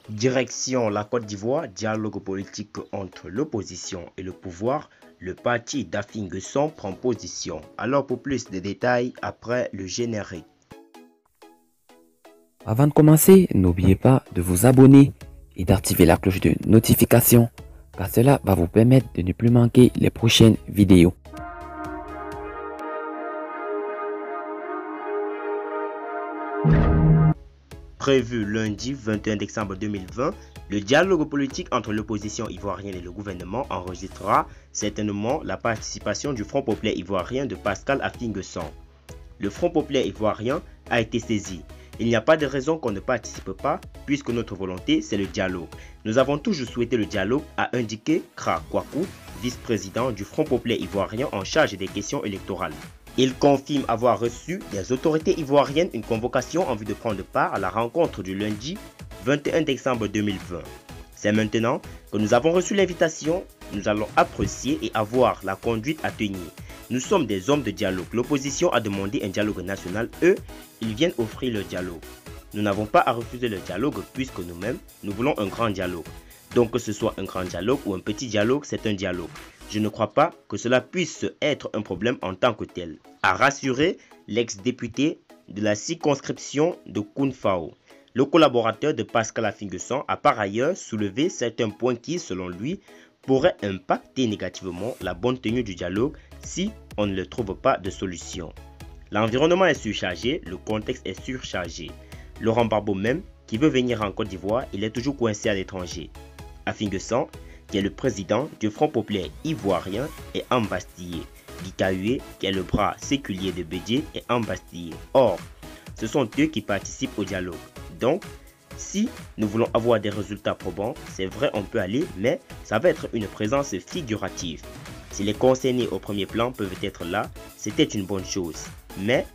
Direction la Côte d'Ivoire, dialogue politique entre l'opposition et le pouvoir, le parti d'Affinguesson prend position. Alors pour plus de détails, après le générique. Avant de commencer, n'oubliez pas de vous abonner et d'activer la cloche de notification, car cela va vous permettre de ne plus manquer les prochaines vidéos. Prévu lundi 21 décembre 2020, le dialogue politique entre l'opposition ivoirienne et le gouvernement enregistrera certainement la participation du Front populaire ivoirien de Pascal Affinguesson. Le Front populaire ivoirien a été saisi. Il n'y a pas de raison qu'on ne participe pas, puisque notre volonté, c'est le dialogue. Nous avons toujours souhaité le dialogue, a indiqué Kra Kwaku, vice-président du Front populaire ivoirien en charge des questions électorales. Il confirme avoir reçu des autorités ivoiriennes une convocation en vue de prendre part à la rencontre du lundi 21 décembre 2020. C'est maintenant que nous avons reçu l'invitation, nous allons apprécier et avoir la conduite à tenir. Nous sommes des hommes de dialogue. L'opposition a demandé un dialogue national. Eux, ils viennent offrir le dialogue. Nous n'avons pas à refuser le dialogue puisque nous-mêmes, nous voulons un grand dialogue. Donc que ce soit un grand dialogue ou un petit dialogue, c'est un dialogue. Je ne crois pas que cela puisse être un problème en tant que tel, a rassuré l'ex-député de la circonscription de Kounfao. Le collaborateur de Pascal Affinguesson a par ailleurs soulevé certains points qui, selon lui, pourraient impacter négativement la bonne tenue du dialogue si on ne trouve pas de solution. L'environnement est surchargé, le contexte est surchargé. Laurent Gbagbo même, qui veut venir en Côte d'Ivoire, il est toujours coincé à l'étranger. Affinguesson, qui est le président du Front populaire ivoirien, est embastillé. Guy, qui est le bras séculier de Bédié, est embastillé. Or, ce sont eux qui participent au dialogue. Donc, si nous voulons avoir des résultats probants, c'est vrai on peut aller, mais ça va être une présence figurative. Si les concernés au premier plan peuvent être là, c'était une bonne chose. Mais,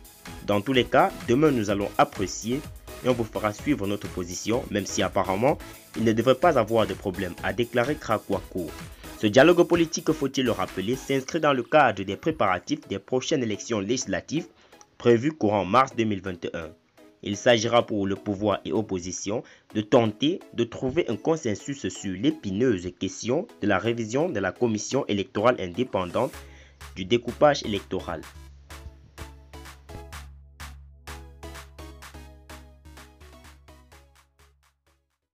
dans tous les cas, demain nous allons apprécier et on vous fera suivre notre position, même si apparemment, il ne devrait pas avoir de problème, a déclaré Kra Kwaku. Ce dialogue politique, faut-il le rappeler, s'inscrit dans le cadre des préparatifs des prochaines élections législatives prévues courant mars 2021. Il s'agira pour le pouvoir et opposition de tenter de trouver un consensus sur l'épineuse question de la révision de la commission électorale indépendante du découpage électoral.